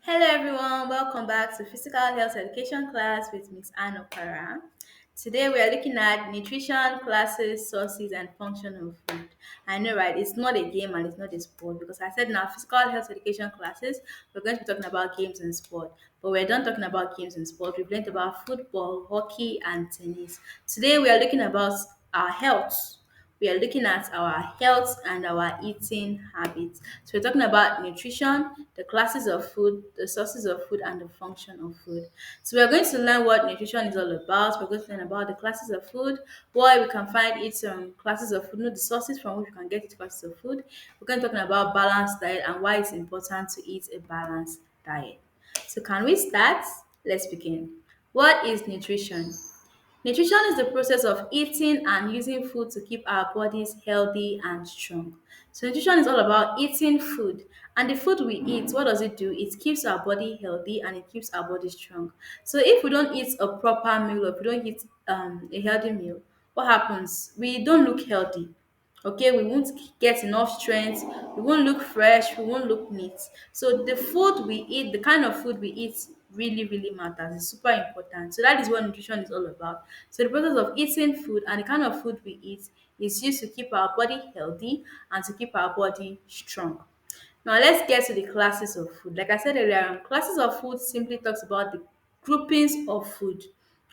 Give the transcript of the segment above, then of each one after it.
Hello everyone, welcome back to Physical Health Education class with Miss Anna Para. Today we are looking at nutrition, classes, sources, and function of food. I know, right? It's not a game and it's not a sport because I said in our physical health education classes we're going to be talking about games and sport. But we're done talking about games and sport. We've learned about football, hockey, and tennis. Today we are looking about our health. We are looking at our health and our eating habits. So we're talking about nutrition, the classes of food, the sources of food, and the function of food. So we're going to learn what nutrition is all about. We're going to learn about the classes of food, why we can find it classes of food, know the sources from which we can get it classes of food. We're going to talking about balanced diet and why it's important to eat a balanced diet. So can we start? Let's begin. What is nutrition? Nutrition is the process of eating and using food to keep our bodies healthy and strong. So, nutrition is all about eating food. And the food we eat, what does it do? It keeps our body healthy and it keeps our body strong. So, if we don't eat a proper meal or if we don't eat a healthy meal, what happens? We don't look healthy. Okay, we won't get enough strength, we won't look fresh, we won't look neat. So the food we eat, the kind of food we eat really matters. It's super important. So that is what nutrition is all about. So the process of eating food and the kind of food we eat is used to keep our body healthy and to keep our body strong. Now let's get to the classes of food. Like I said earlier, classes of food simply talks about the groupings of food.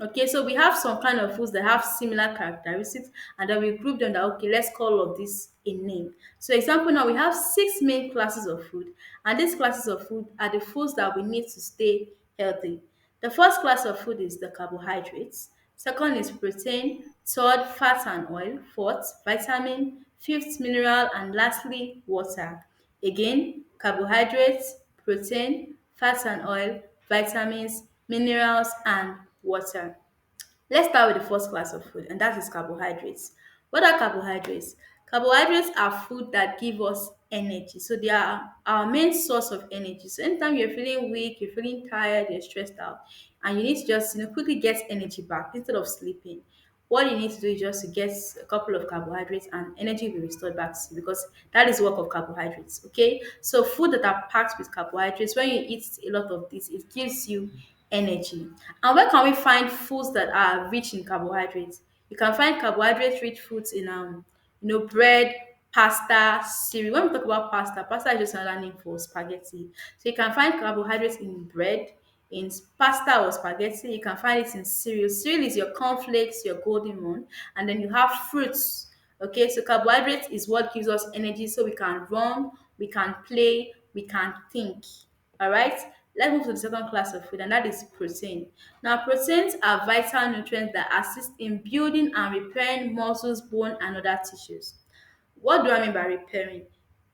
Okay, so we have some kind of foods that have similar characteristics, and then we group them that okay, let's call all of this a name. So example now we have six main classes of food, and these classes of food are the foods that we need to stay healthy. The first class of food is the carbohydrates. Second is protein. Third, fat and oil. Fourth, vitamin. Fifth, mineral. And lastly, water. Again, carbohydrates, protein, fat and oil, vitamins, minerals, and water. Let's start with the first class of food, and that is carbohydrates. What are carbohydrates? Carbohydrates are food that give us energy. So they are our main source of energy. So anytime you're feeling weak, you're feeling tired, you're stressed out, and you need to just quickly get energy back instead of sleeping. What you need to do is just to get a couple of carbohydrates and energy will be restored back to you because that is work of carbohydrates. Okay, so food that are packed with carbohydrates, when you eat a lot of this, it gives you energy. And where can we find foods that are rich in carbohydrates? You can find carbohydrate rich foods in bread, pasta, cereal. When we talk about pasta, pasta is just another name for spaghetti. So you can find carbohydrates in bread, in pasta or spaghetti. You can find it in cereal. Cereal is your cornflakes, your golden one, and then you have fruits. Okay, so carbohydrates is what gives us energy so we can run, we can play, we can think. All right, let's move to the second class of food, and that is protein. Now, proteins are vital nutrients that assist in building and repairing muscles, bone, and other tissues. What do I mean by repairing?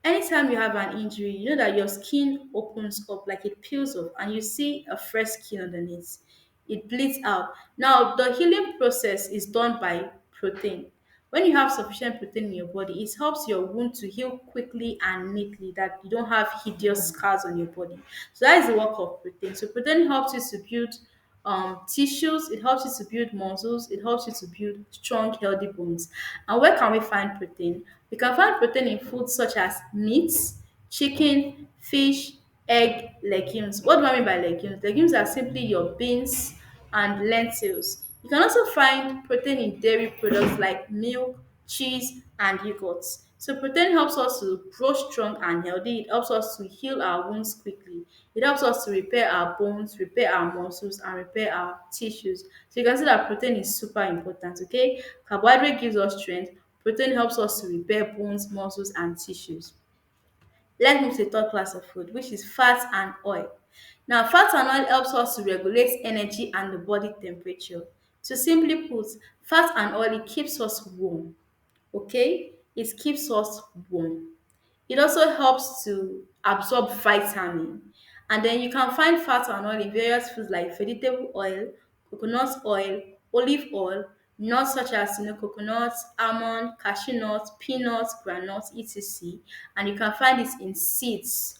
Anytime you have an injury, you know that your skin opens up, like it peels off, and you see a fresh skin underneath. It bleeds out. Now, the healing process is done by protein. When you have sufficient protein in your body, it helps your wound to heal quickly and neatly, that you don't have hideous scars on your body. So that is the work of protein. So protein helps you to build tissues, it helps you to build muscles, it helps you to build strong, healthy bones. And where can we find protein? We can find protein in foods such as meats, chicken, fish, egg, legumes. What do I mean by legumes? Legumes are simply your beans and lentils. You can also find protein in dairy products like milk, cheese, and yogurts. So protein helps us to grow strong and healthy. It helps us to heal our wounds quickly. It helps us to repair our bones, repair our muscles, and repair our tissues. So you can see that protein is super important. Okay, carbohydrate gives us strength. Protein helps us to repair bones, muscles, and tissues. Let's move to the third class of food, which is fat and oil. Now, fat and oil helps us to regulate energy and the body temperature. To simply put, fat and oil it keeps us warm. Okay, it keeps us warm. It also helps to absorb vitamin. And then you can find fat and oil in various foods like vegetable oil, coconut oil, olive oil, nuts such as coconut, almond, cashew nuts, peanuts, groundnuts, etc. And you can find it in seeds.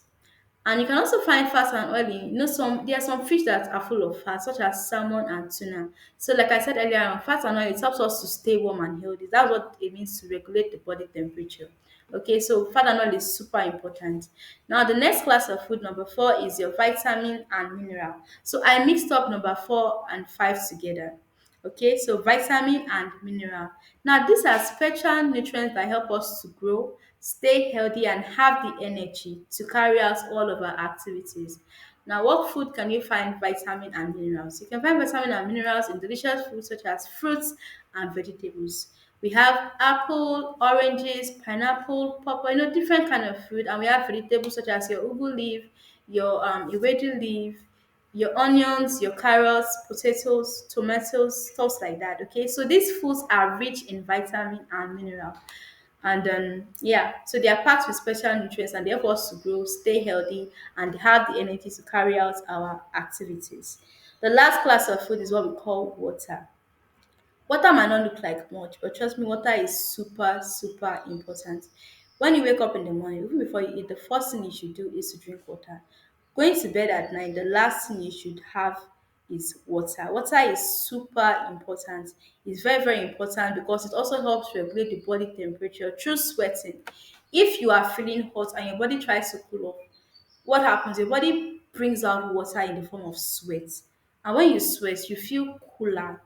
And you can also find fat and oil in some there are some fish that are full of fat, such as salmon and tuna. So like I said earlier, fat and oil it helps us to stay warm and healthy. That's what it means to regulate the body temperature. Okay, so fat and oil is super important. Now, the next class of food, number four, is your vitamin and mineral. So I mixed up number four and five together. Okay, so vitamin and mineral. Now, these are special nutrients that help us to grow, stay healthy, and have the energy to carry out all of our activities. Now, what food can you find vitamin and minerals? You can find vitamin and minerals in delicious foods such as fruits and vegetables. We have apple, oranges, pineapple, pawpaw, different kind of fruit, and we have vegetables such as your ugu leaf, your ewedu leaf, your onions, your carrots, potatoes, tomatoes, stuff like that. Okay, so these foods are rich in vitamin and mineral. And yeah, so they are packed with special nutrients and they help us to grow, stay healthy, and have the energy to carry out our activities. The last class of food is what we call water. Water might not look like much, but trust me, water is super, super important. When you wake up in the morning, even before you eat, the first thing you should do is to drink water. Going to bed at night, the last thing you should have is water. Water is super important. It's very, very important because it also helps regulate the body temperature through sweating. If you are feeling hot and your body tries to cool off, what happens? Your body brings out water in the form of sweat. And when you sweat, you feel cooler.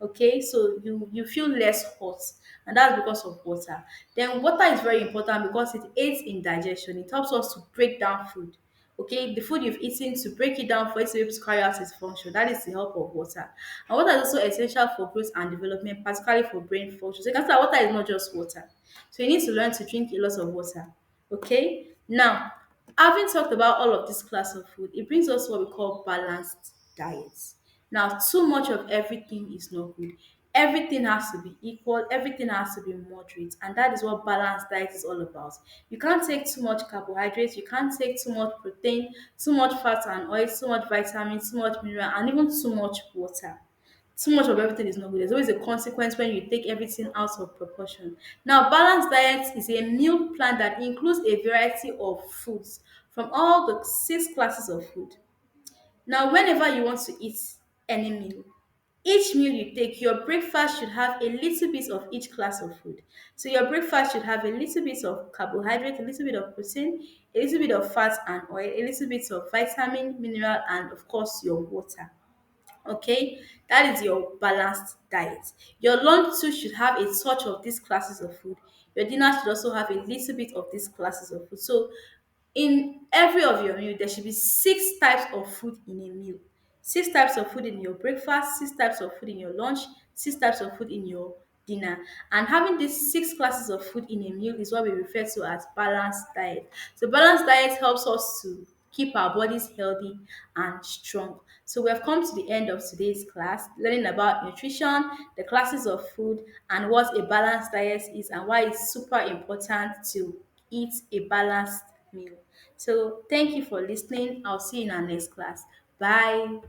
Okay, so you feel less hot, and that's because of water. Then water is very important because it aids in digestion. It helps us to break down food. Okay, the food you've eaten, to break it down for it to be able to carry out its function. That is the help of water. And water is also essential for growth and development, particularly for brain function. So you can see that water is not just water. So you need to learn to drink a lot of water. Okay, now, having talked about all of this class of food, it brings us what we call balanced diets. Now, too much of everything is not good. Everything has to be equal, everything has to be moderate, and that is what balanced diet is all about. You can't take too much carbohydrates, you can't take too much protein, too much fat and oil, too much vitamins, too much mineral, and even too much water. Too much of everything is not good. There's always a consequence when you take everything out of proportion. Now, balanced diet is a meal plan that includes a variety of foods from all the six classes of food. Now, whenever you want to eat any meal, each meal you take, your breakfast should have a little bit of each class of food. So your breakfast should have a little bit of carbohydrate, a little bit of protein, a little bit of fat and oil, a little bit of vitamin, mineral, and of course your water. Okay, that is your balanced diet. Your lunch too should have a touch of these classes of food. Your dinner should also have a little bit of these classes of food. So in every of your meal, there should be six types of food in a meal. Six types of food in your breakfast, six types of food in your lunch, six types of food in your dinner. And having these six classes of food in a meal is what we refer to as balanced diet. So balanced diet helps us to keep our bodies healthy and strong. So we have come to the end of today's class, learning about nutrition, the classes of food, and what a balanced diet is and why it's super important to eat a balanced meal. So thank you for listening. I'll see you in our next class. Bye.